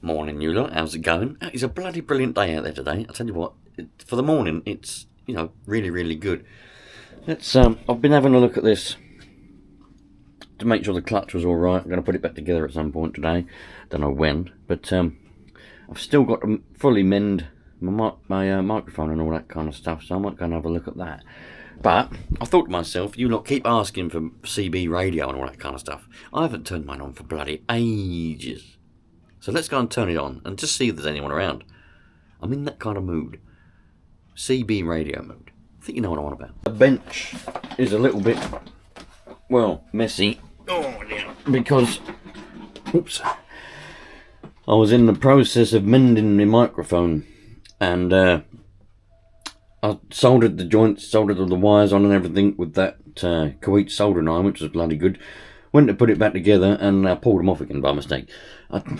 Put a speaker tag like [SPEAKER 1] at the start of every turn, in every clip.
[SPEAKER 1] Morning, you lot. How's it going? It's a bloody brilliant day out there today. I tell you what, for the morning, it's, really, really good. Let's, I've been having a look at this to make sure the clutch was alright. I'm going to put it back together at some point today. Don't know when, but I've still got to fully mend my microphone and all that kind of stuff, so I might go and have a look at that. But I thought to myself, you lot keep asking for CB radio and all that kind of stuff. I haven't turned mine on for bloody ages. So let's go and turn it on and just see if there's anyone around. I'm in that kind of mood. CB radio mood. I think you know what I want about. The bench is a little bit, well, messy. Oh, dear. Because, oops. I was in the process of mending my microphone. And I soldered the joints, soldered all the wires on and everything with that Kuwait soldering iron, which was bloody good. Went to put it back together and pulled them off again by mistake. I'm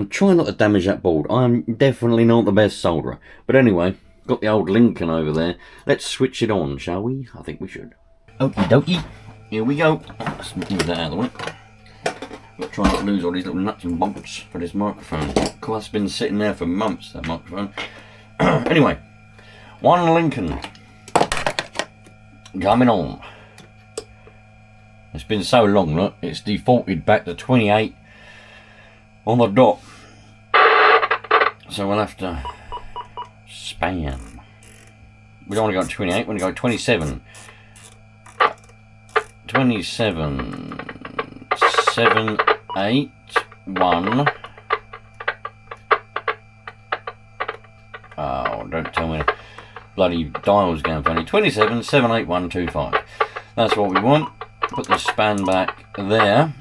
[SPEAKER 1] trying not to damage that board. I'm definitely not the best solderer. But anyway, got the old Lincoln over there. Let's switch it on, shall we? I think we should. Okie dokie. Here we go. Let's move that out of the way. Got to try not to lose all these little nuts and bolts for this microphone. Of course, it's been sitting there for months, that microphone. Anyway, one Lincoln coming on. It's been so long, look, it's defaulted back to 28 on the dot. So we'll have to span. We don't want to go to 28, we want to go 27. 27, 7, 8, 1. Oh, don't tell me the bloody dial's going funny. 27, 7, 8, 1, 2, 5. That's what we want. Put the span back there,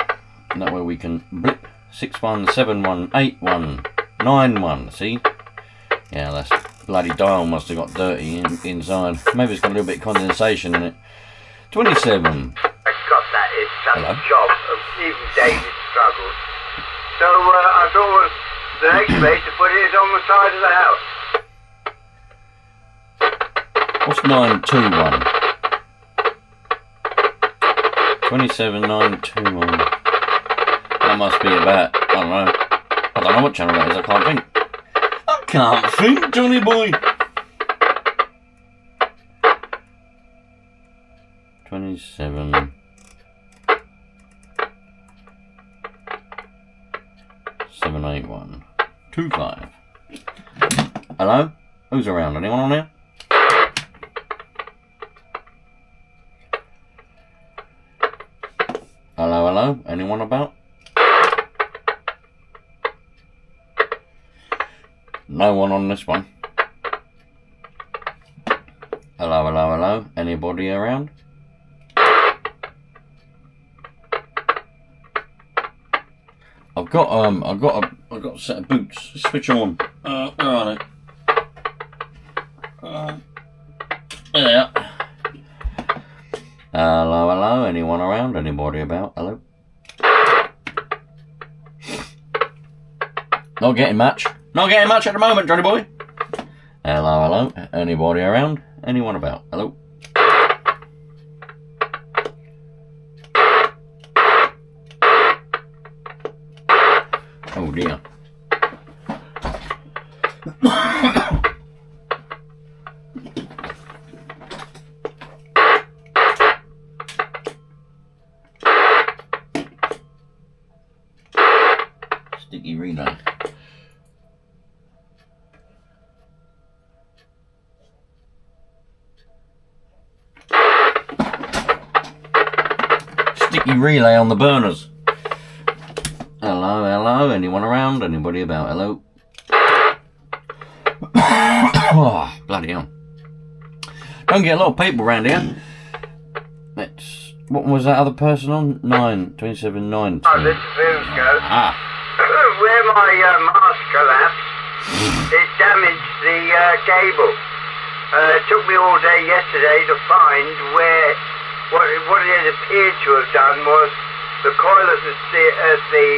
[SPEAKER 1] and that way we can blip 6, 1, 7, 1, 8, 1, 9, 1. See? Yeah, that's bloody dial must have got dirty inside. Maybe it's got a little bit of condensation in it. 27.
[SPEAKER 2] God, that is such a job of even David struggles. So I thought the next place to put it is on the side of the house.
[SPEAKER 1] What's 921? 27921. That must be about, I don't know what channel that is, I can't think. I can't think, Johnny boy. 27 781 25. Hello? Who's around? Anyone on there? Hello, hello? Anyone about? No one on this one. Hello, hello, hello? Anybody around? I've got a set of boots. Switch on. Where are they? There. Hello, hello, anyone around? Anybody about? Hello? Not getting much. Not getting much at the moment, Johnny boy. Hello, hello, anybody around? Anyone about? Hello? Oh dear. Sticky relay. Sticky relay on the burners. Hello, hello, anyone around? Anybody about? Hello? Oh, bloody hell. Don't get a lot of people around here. Let's, what was that other person on? 9, 27, 9.
[SPEAKER 2] Oh, this film goes.
[SPEAKER 1] Ah.
[SPEAKER 2] Where my mask collapsed, it damaged the cable. It took me all day yesterday to find where, what it had appeared to have done was the coil at the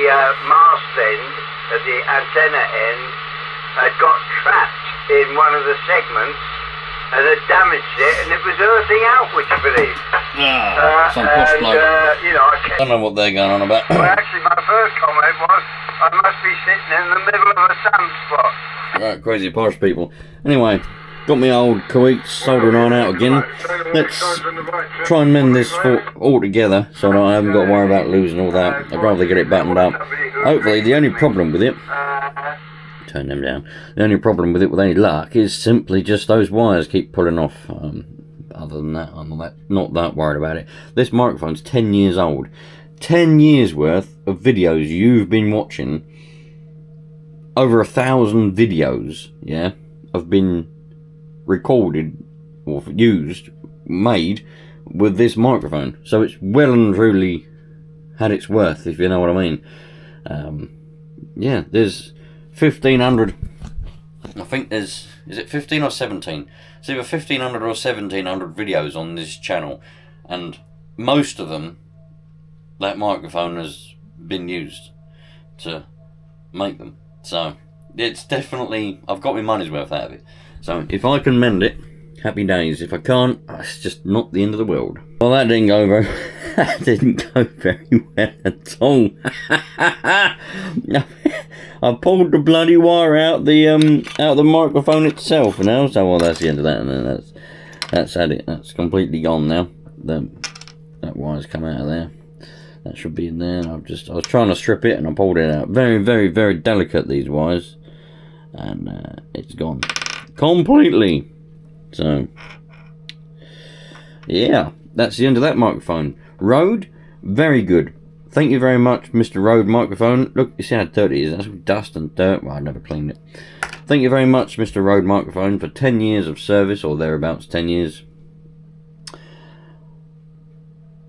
[SPEAKER 2] mast end, at the antenna end, had got trapped in one of the segments and had damaged it, and it was earthing out, would you believe?
[SPEAKER 1] Some posh bloke.
[SPEAKER 2] I
[SPEAKER 1] don't know what they're going on about.
[SPEAKER 2] Well, actually, my first comment was, I must be sitting in the middle of a sunspot.
[SPEAKER 1] Right, crazy posh people. Anyway, got my old Kuwait soldering iron out again. Let's try and mend this all together so that I haven't got to worry about losing all that. I'd rather get it buttoned up. Hopefully, the only problem with it, turn them down, the only problem with it with any luck is simply just those wires keep pulling off. Other than that, I'm not that worried about it. This microphone's 10 years old. 10 years worth of videos you've been watching. Over 1,000 videos, yeah, have been recorded or used, made with this microphone. So it's well and truly had its worth, if you know what I mean. Yeah, there's 1,500. I think is it 15 or 17? It's either 1,500 or 1,700 videos on this channel, and most of them, that microphone has been used to make them. So it's definitely, I've got my money's worth out of it. So if I can mend it, happy days. If I can't, it's just not the end of the world. Well, that didn't go very, that didn't go very well at all. I pulled the bloody wire out the microphone itself now. So well, that's the end of that, and then that's at it. That's completely gone now. That wire's come out of there. That should be in there. I was trying to strip it and I pulled it out. Very, very, very delicate, these wires, and it's gone completely. So yeah, that's the end of that microphone. Rode, very good. Thank you very much, Mr. Rode microphone. Look, you see how dirty it is. That's dust and dirt. Well, I never cleaned it. Thank you very much, Mr. Rode microphone, for 10 years of service, or thereabouts 10 years.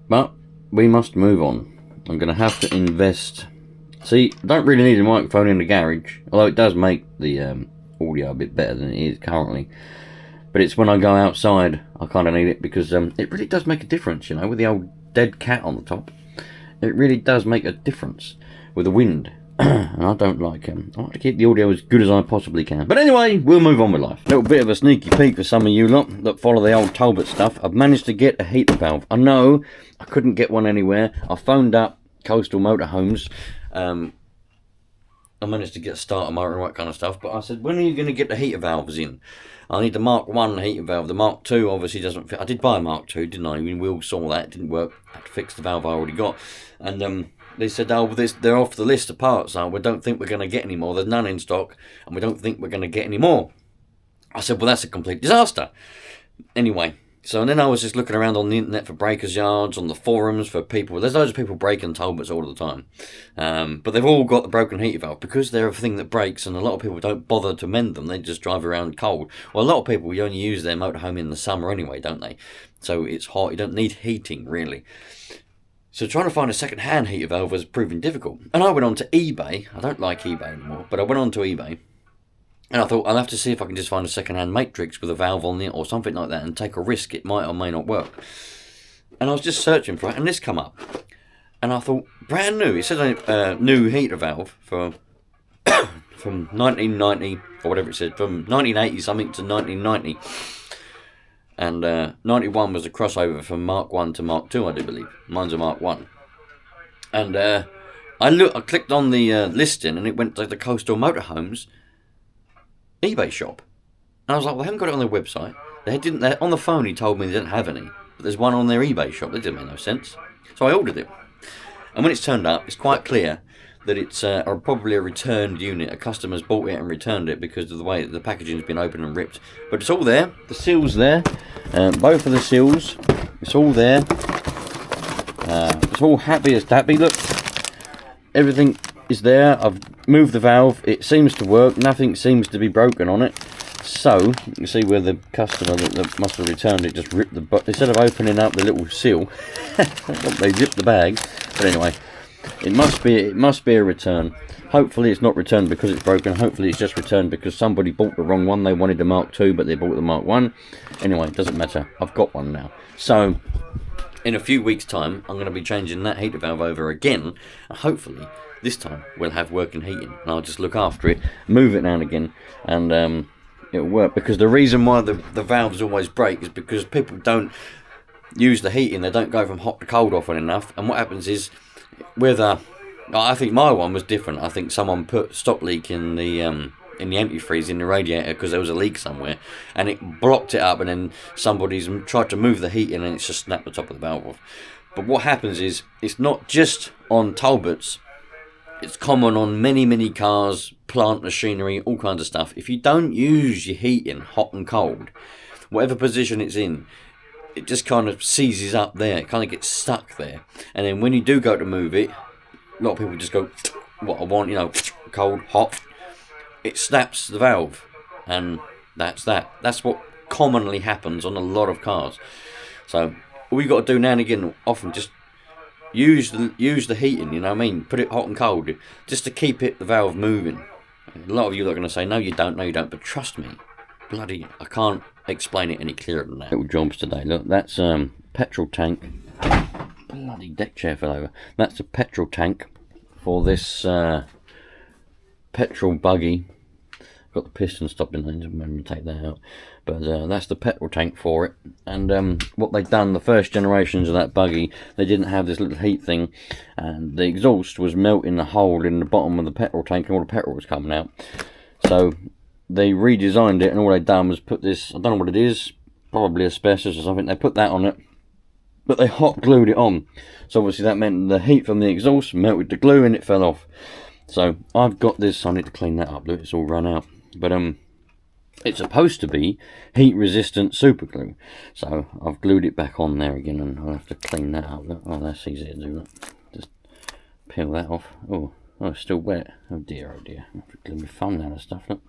[SPEAKER 1] But we must move on. I'm going to have to invest. See, I don't really need a microphone in the garage, although it does make the audio a bit better than it is currently. But it's when I go outside I kind of need it, because it really does make a difference, you know, with the old dead cat on the top. It really does make a difference with the wind. And I don't like I like to keep the audio as good as I possibly can. But anyway, we'll move on with life. A little bit of a sneaky peek for some of you lot that follow the old Talbot stuff. I've managed to get a heater valve. I know I couldn't get one anywhere. I phoned up Coastal Motorhomes. I managed to get a starter motor and all that kind of stuff. But I said, when are you going to get the heater valves in? I need the Mark 1 heater valve. The Mark 2 obviously doesn't fit. I did buy a Mark 2, didn't I? We all saw that. It didn't work. I had to fix the valve I already got. And they said, oh, well, they're off the list of parts. So we don't think we're going to get any more. There's none in stock, and we don't think we're going to get any more. I said, well, that's a complete disaster. Anyway, so then I was just looking around on the internet for breakers yards, on the forums for people. There's loads of people breaking Talbots all the time. But they've all got the broken heater valve because they're a thing that breaks, and a lot of people don't bother to mend them. They just drive around cold. Well, a lot of people, you only use their motorhome in the summer anyway, don't they? So it's hot. You don't need heating, really. So trying to find a second-hand heater valve was proving difficult. And I went on to eBay. I don't like eBay anymore, but I went on to eBay. And I thought, I'll have to see if I can just find a second-hand matrix with a valve on it or something like that and take a risk. It might or may not work. And I was just searching for it, and this come up. And I thought, brand new. It says a new heater valve for from 1990, or whatever it said, from 1980 something to 1990. And 91 was a crossover from Mark 1 to Mark 2, I do believe. Mine's a Mark 1. And I clicked on the listing, and it went to the Coastal Motorhomes eBay shop. And I was like, well, they haven't got it on their website. On the phone he told me they didn't have any. But there's one on their eBay shop. That didn't make no sense. So I ordered it. And when it's turned up, it's quite clear that it's probably a returned unit. A customer's bought it and returned it because of the way the packaging's been opened and ripped. But it's all there. The seal's there. Both of the seals. It's all there. It's all happy as tappy. Look. Everything is there. I've moved the valve. It seems to work. Nothing seems to be broken on it. So, you can see where the customer that must have returned it just ripped the... Instead of opening up the little seal, they ripped the bag. But anyway... It must be a return. Hopefully it's not returned because it's broken. Hopefully it's just returned because somebody bought the wrong one. They wanted the Mark II, but they bought the Mark 1. Anyway, it doesn't matter. I've got one now. So, in a few weeks' time, I'm going to be changing that heater valve over again. And hopefully, this time, we'll have working heating. And I'll just look after it, move it now and again, and it'll work. Because the reason why the valves always break is because people don't use the heating. They don't go from hot to cold often enough. And what happens is, with I think my one was different. I think someone put stop leak in the antifreeze in the radiator because there was a leak somewhere, and it blocked it up, and then somebody's tried to move the heat in, and it's just snapped the top of the valve off. But what happens is, it's not just on Talbots. It's common on many cars, plant machinery, all kinds of stuff. If you don't use your heating, hot and cold, whatever position it's in, it just kind of seizes up there. It kind of gets stuck there. And then when you do go to move it, a lot of people just go, what I want, you know, cold, hot. It snaps the valve. And that's that. That's what commonly happens on a lot of cars. So all you got to do now and again, often just use the heating, you know what I mean? Put it hot and cold, just to keep the valve moving. A lot of you are going to say, no you don't, but trust me, bloody, I can't explain it any clearer than that. Little jobs today, look, that's petrol tank, bloody deck chair fell over. That's the petrol tank for this petrol buggy. Got the piston stopped in there, didn't remember to take that out. But that's the petrol tank for it. And what they've done, the first generations of that buggy, they didn't have this little heat thing, and the exhaust was melting the hole in the bottom of the petrol tank, and all the petrol was coming out. So they redesigned it, and all they've done was put this, I don't know what it is, probably asbestos or something, they put that on it, but they hot glued it on. So obviously that meant the heat from the exhaust melted the glue and it fell off. So I've got this, I need to clean that up, look, it's all run out. But it's supposed to be heat resistant super glue, so I've glued it back on there again, and I'll have to clean that up. Oh, that's easy to do. Look. Just peel that off. Oh, it's still wet. Oh dear, I have to clean my thumb down and stuff. Look.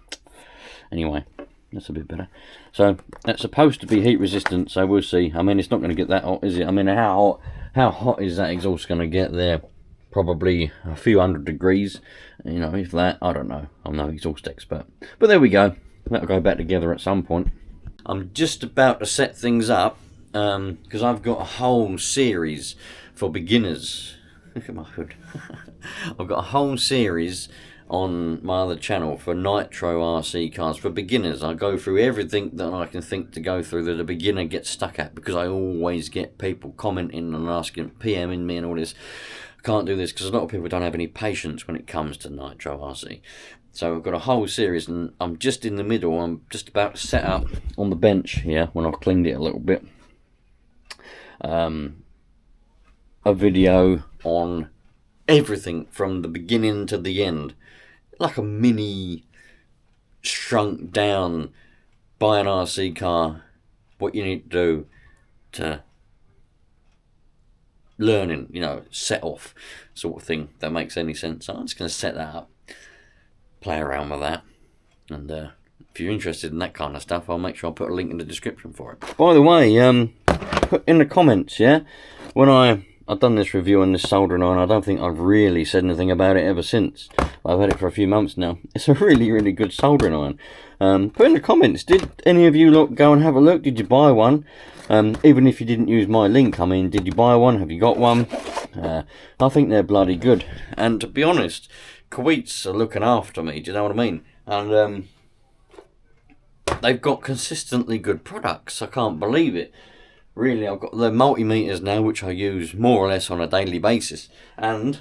[SPEAKER 1] Anyway, that's a bit better. So that's supposed to be heat resistant, so we'll see. I mean, it's not going to get that hot, is it? I mean, how hot is that exhaust going to get there? Probably a few hundred degrees, you know, if that, I don't know, I'm no exhaust expert, but there we go, that'll go back together at some point. I'm just about to set things up, because I've got a whole series for beginners. Look at my hood. I've got a whole series on my other channel for Nitro RC cars for beginners. I go through everything that I can think to go through that a beginner gets stuck at, because I always get people commenting and asking, PMing me and all this. Can't do this because a lot of people don't have any patience when it comes to Nitro RC. So I've got a whole series, and I'm just in the middle. I'm just about to set up on the bench here, when I've cleaned it a little bit, a video on everything from the beginning to the end, like a mini shrunk down buy an RC car, what you need to do to learning, you know, set off sort of thing, that makes any sense. So I'm just going to set that up, play around with that, and if you're interested in that kind of stuff, I'll make sure I put a link in the description for it. By the way, put in the comments, yeah, when I've done this review on this soldering iron, I don't think I've really said anything about it ever since. I've had it for a few months now. It's a really good soldering iron. Put in the comments, did any of you go and have a look? Did you buy one? Even if you didn't use my link, I mean, did you buy one? Have you got one? I think they're bloody good. And to be honest, Kuwait's are looking after me, do you know what I mean? And they've got consistently good products. I can't believe it. Really, I've got the multimeters now, which I use more or less on a daily basis, and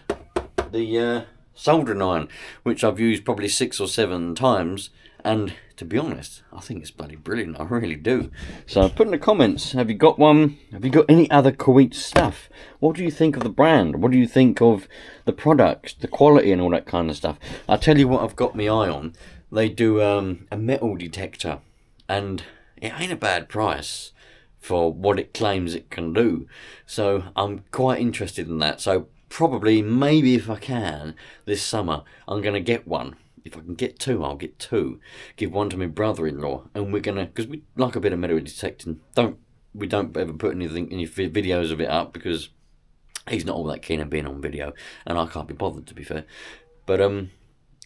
[SPEAKER 1] the soldering iron, which I've used probably 6 or 7 times, and to be honest, I think it's bloody brilliant, I really do. So put in the comments, have you got one? Have you got any other Kuwait stuff? What do you think of the brand? What do you think of the products, the quality and all that kind of stuff? I'll tell you what I've got my eye on. They do a metal detector, and it ain't a bad price for what it claims it can do. So I'm quite interested in that. So probably, maybe if I can, this summer, I'm going to get one. If I can get 2, I'll get 2. Give one to my brother-in-law, and we're going to, because we like a bit of metal detecting. We don't ever put anything, any videos of it up, because he's not all that keen on being on video, and I can't be bothered, to be fair. But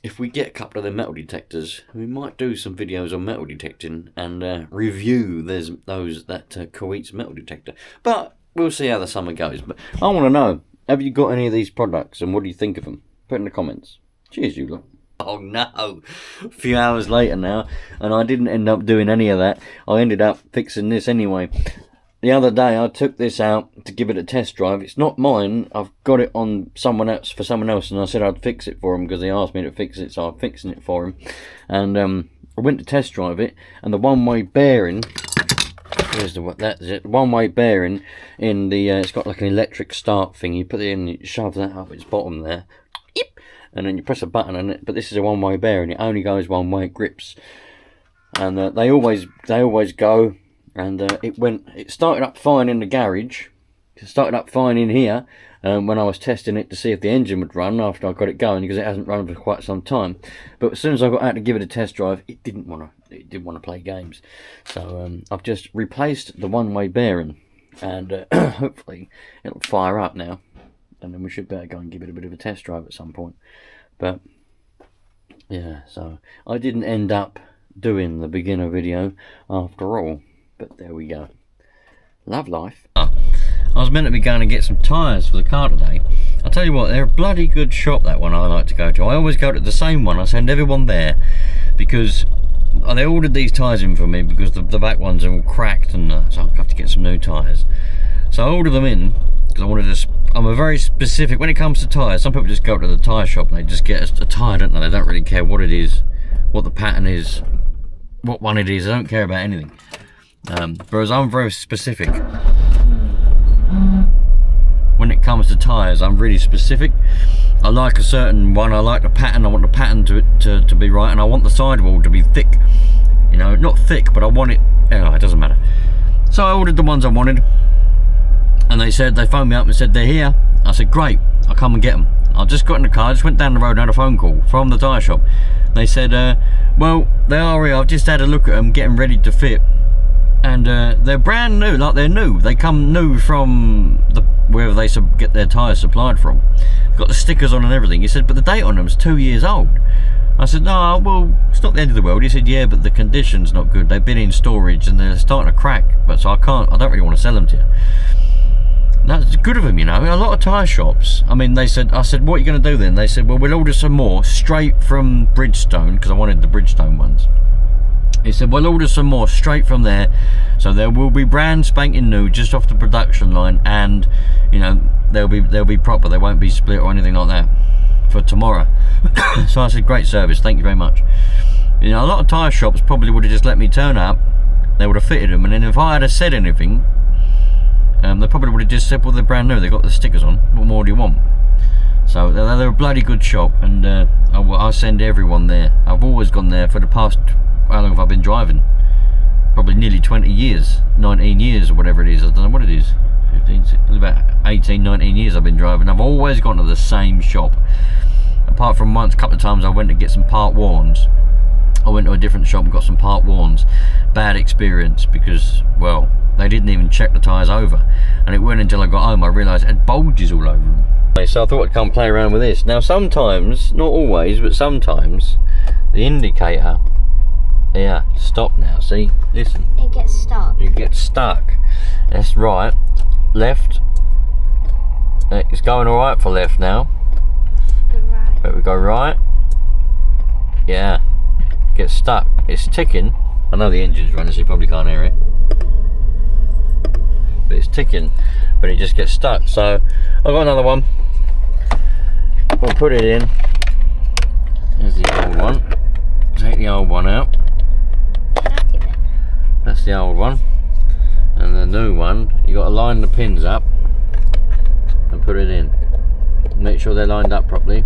[SPEAKER 1] if we get a couple of the metal detectors, we might do some videos on metal detecting and review that Kuwait's metal detector. But we'll see how the summer goes. But I want to know, have you got any of these products, and what do you think of them? Put in the comments. Cheers, you lot. Oh no, a few hours later now, and I didn't end up doing any of that. I ended up fixing this anyway. the other day I took this out to give it a test drive. It's not mine. I've got it on someone else, for someone else, and I said I'd fix it for him because he asked me to fix it, so I'm fixing it for him. And I went to test drive it, and the one-way bearing, where's the, that's it, one-way bearing in the, it's got like an electric start thing. You put it in, you shove that up its bottom there, and then you press a button on it. But this is a one-way bearing. It only goes one way. It grips, and they always go. And it started up fine in the garage. It started up fine in here when I was testing it to see if the engine would run after I got it going, because it hasn't run for quite some time. But as soon as I got out to give it a test drive, it didn't want to play games. So I've just replaced the one-way bearing, and hopefully it'll fire up now, and then we should better go and give it a bit of a test drive at some point. But yeah, so I didn't end up doing the beginner video after all. But there we go. Love life. I was meant to be going to get some tyres for the car today. I'll tell you what, they're a bloody good shop, that one I like to go to. I always go to the same one. I send everyone there because they ordered these tyres in for me because the back ones are all cracked, and so I have to get some new tyres. So I ordered them in because I wanted to. I'm a very specific when it comes to tyres. Some people just go to the tyre shop and they just get a tyre, don't they? They don't really care what it is, what the pattern is, what one it is. They don't care about anything. Whereas I'm very specific. When it comes to tyres, I'm really specific. I like a certain one. I like the pattern. I want the pattern to be right, and I want the sidewall to be thick. You know, not thick, but I want it. Anyway, it doesn't matter. So I ordered the ones I wanted, and they phoned me up and said they're here. I said great, I'll come and get them. I just got in the car, just went down the road and had a phone call from the tyre shop. They said, well, they are here. I've just had a look at them, getting ready to fit. And they're brand new, like they're new. They come new from wherever they get their tyres supplied from. They've got the stickers on and everything. He said, but the date on them is 2 years old. I said, no, well, it's not the end of the world. He said, yeah, but the condition's not good. They've been in storage and they're starting to crack. But so I don't really want to sell them to you. That's good of them, you know. A lot of tyre shops. I mean, I said, what are you going to do then? They said, well, we'll order some more straight from Bridgestone, because I wanted the Bridgestone ones. He said, we'll order some more straight from there, so there will be brand spanking new just off the production line, and you know they'll be proper. They won't be split or anything like that for tomorrow. So I said, great service, thank you very much. You know, a lot of tyre shops probably would have just let me turn up. They would have fitted them, and then if I had said anything, they probably would have just said, well, they're brand new. They got the stickers on. What more do you want? So they're a bloody good shop, and I send everyone there. I've always gone there for the past. How long have I been driving? Probably nearly 20 years, 19 years or whatever it is. I don't know what it is. 15, 16, about 18, 19 years I've been driving. I've always gone to the same shop. Apart from once, a couple of times I went to get some part warns. I went to a different shop and got some part warns. Bad experience because, well, they didn't even check the tyres over. And it wasn't until I got home I realised it had bulges all over them. So I thought I'd come play around with this. Now sometimes, not always, but sometimes, the indicator, yeah, stop now, see, listen.
[SPEAKER 3] It gets stuck.
[SPEAKER 1] It gets stuck. That's right. Left. It's going alright for left now.
[SPEAKER 3] Right.
[SPEAKER 1] But we go right. Yeah. Gets stuck. It's ticking. I know the engine's running, so you probably can't hear it. But it's ticking. But it just gets stuck. So I've got another one. We'll put it in. There's the old one. Take the old one out. That's the old one. And the new one, you got to line the pins up and put it in. Make sure they're lined up properly.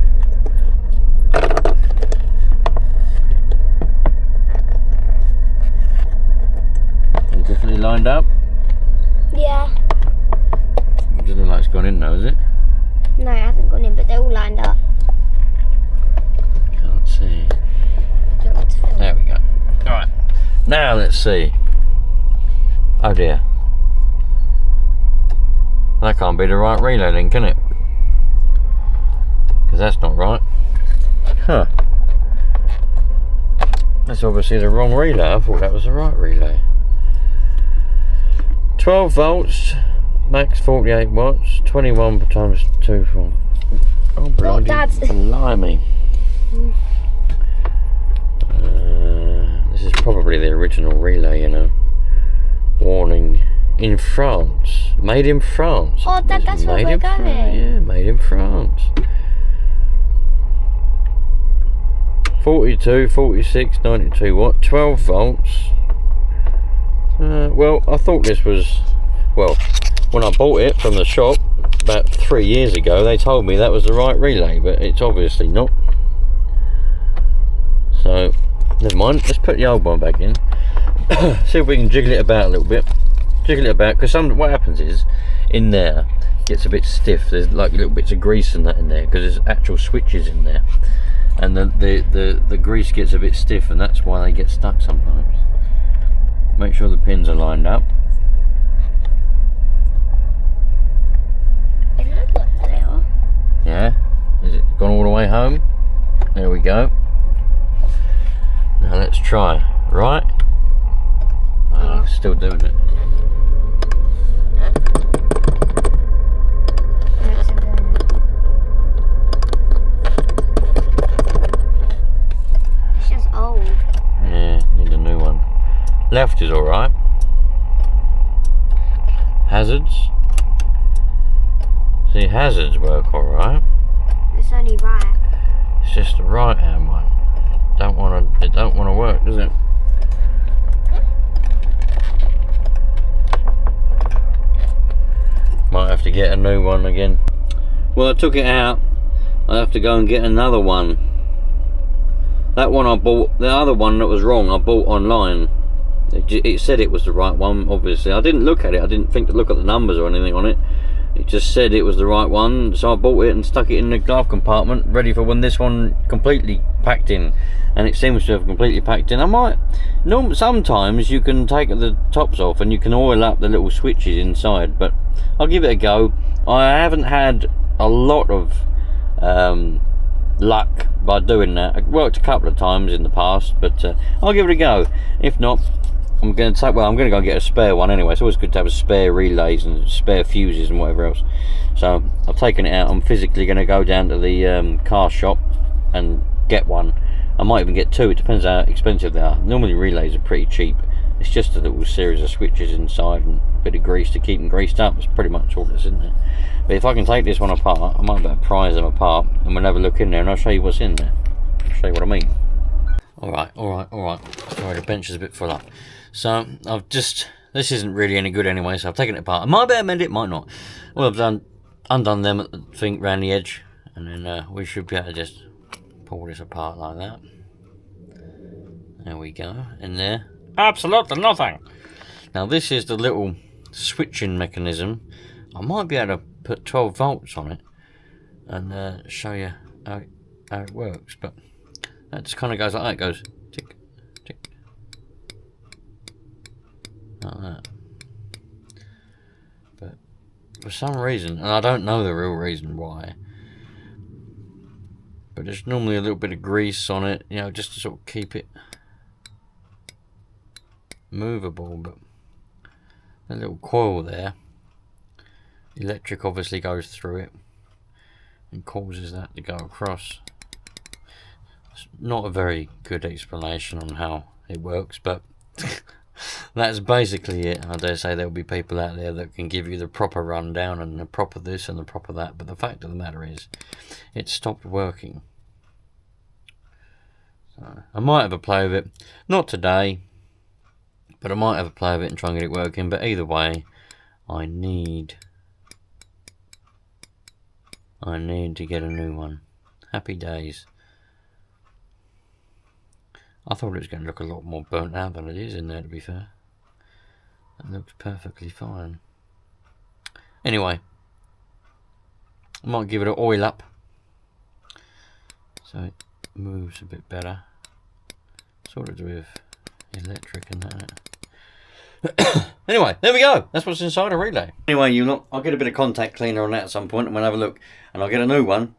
[SPEAKER 1] They're definitely lined up?
[SPEAKER 3] Yeah.
[SPEAKER 1] It doesn't look like it's gone in though, is it?
[SPEAKER 3] No, it hasn't gone in, but they're all lined up.
[SPEAKER 1] Can't see.
[SPEAKER 3] Do you want me to film?
[SPEAKER 1] There we go. Alright. Now let's see. Oh dear. That can't be the right relay then, can it? Because that's not right. Huh. That's obviously the wrong relay. I thought that was the right relay. 12 volts, max 48 watts, 21 times 2 from. Oh, bloody blimey. This is probably the original relay, you know. Warning, in France. Made in France.
[SPEAKER 3] Oh, Dad, that's where we're going.
[SPEAKER 1] Yeah, made in France. 42, 46, 92 watt, 12 volts. Well, I thought this was, well, when I bought it from the shop about 3 years ago, they told me that was the right relay, but it's obviously not. So, never mind, let's put the old one back in. See if we can jiggle it about a little bit. Jiggle it about, because what happens is, in there, it gets a bit stiff. There's like little bits of grease and that in there, because there's actual switches in there. And the grease gets a bit stiff, and that's why they get stuck sometimes. Make sure the pins are lined up.
[SPEAKER 3] It looks like they are.
[SPEAKER 1] Yeah? Is it gone all the way home? There we go. Now let's try. Right? Oh, still doing it.
[SPEAKER 3] It's just old.
[SPEAKER 1] Yeah, need a new one. Left is alright. Hazards. See, hazards work alright.
[SPEAKER 3] It's only right.
[SPEAKER 1] It's just the right hand one. It don't wanna work, does it? Might have to get a new one again. Well, I took it out. I have to go and get another one. That one I bought, the other one that was wrong, I bought online. It said it was the right one, obviously. I didn't look at it, I didn't think to look at the numbers or anything on it. It just said it was the right one, so I bought it and stuck it in the glove compartment, ready for when this one completely packed in. And it seems to have completely packed in. Sometimes you can take the tops off and you can oil up the little switches inside, but I'll give it a go. I haven't had a lot of luck by doing that. It worked a couple of times in the past, but I'll give it a go. If not, I'm going to go and get a spare one anyway. It's always good to have a spare relays and spare fuses and whatever else. So I've taken it out. I'm physically going to go down to the car shop and get one. I might even get two. It depends how expensive they are. Normally relays are pretty cheap. It's just a little series of switches inside and a bit of grease to keep them greased up. That's pretty much all that's in there. But if I can take this one apart, I might better prise them apart and we'll have a look in there and I'll show you what's in there. I'll show you what I mean. Alright. Sorry, the bench is a bit full up. So this isn't really any good anyway, so I've taken it apart. I might better mend it, might not. Well, I've undone them at the thing round the edge, and then we should be able to just pull this apart like that. There we go, in there. Absolutely nothing. Now this is the little switching mechanism. I might be able to put 12 volts on it and show you how it works, but that just kind of goes like that. It goes tick, tick, like that. But for some reason, and I don't know the real reason why, but there's normally a little bit of grease on it, you know, just to sort of keep it movable. But a little coil there, electric obviously goes through it and causes that to go across. It's not a very good explanation on how it works, but that's basically it. I dare say there'll be people out there that can give you the proper rundown and the proper this and the proper that, but the fact of the matter is it stopped working. So I might have a play with it, not today, but I might have a play with it and try and get it working. But either way, I need to get a new one. Happy days. I thought it was going to look a lot more burnt out than it is in there, to be fair. It looks perfectly fine. Anyway, I might give it an oil up so it moves a bit better. Sort of with electric and that. Anyway, there we go. That's what's inside a relay. Anyway, you look, I'll get a bit of contact cleaner on that at some point and we'll have a look. And I'll get a new one.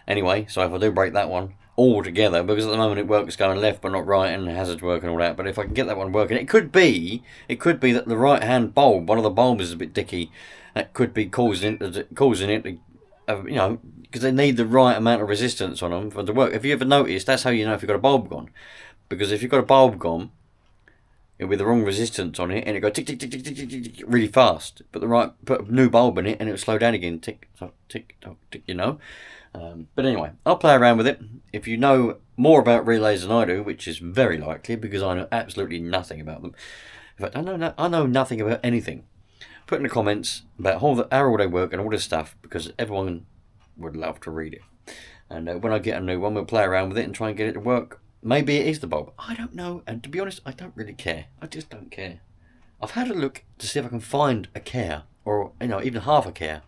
[SPEAKER 1] Anyway, so if I do break that one all together, because at the moment it works going left but not right and hazards work and all that, but if I can get that one working, it could be that the right hand bulb, one of the bulbs is a bit dicky. That could be causing it to, you know, because they need the right amount of resistance on them for it to work. If you ever noticed, that's how you know if you've got a bulb gone. Because if you've got a bulb gone, with the wrong resistance on it, and it go tick tick tick tick tick tick tick, tick really fast. Put a new bulb in it, and it would slow down again. Tick tock tick tock tick. You know. But anyway, I'll play around with it. If you know more about relays than I do, which is very likely because I know absolutely nothing about them. In fact, I know nothing about anything. Put in the comments about how all they work and all this stuff, because everyone would love to read it. And when I get a new one, we'll play around with it and try and get it to work. Maybe it is the bulb. I don't know. And to be honest, I don't really care. I just don't care. I've had a look to see if I can find a care, or even half a care,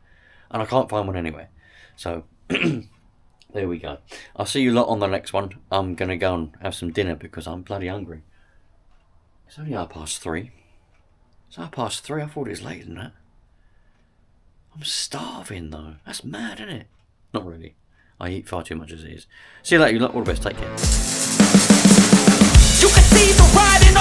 [SPEAKER 1] and I can't find one anywhere. So there we go. I'll see you lot on the next one. I'm gonna go and have some dinner because I'm bloody hungry. It's only 3:30. It's 3:30. I thought it was later than that. I'm starving though. That's mad, isn't it? Not really. I eat far too much as it is. See you later, you lot. All the best. Take care.
[SPEAKER 4] You can see the riding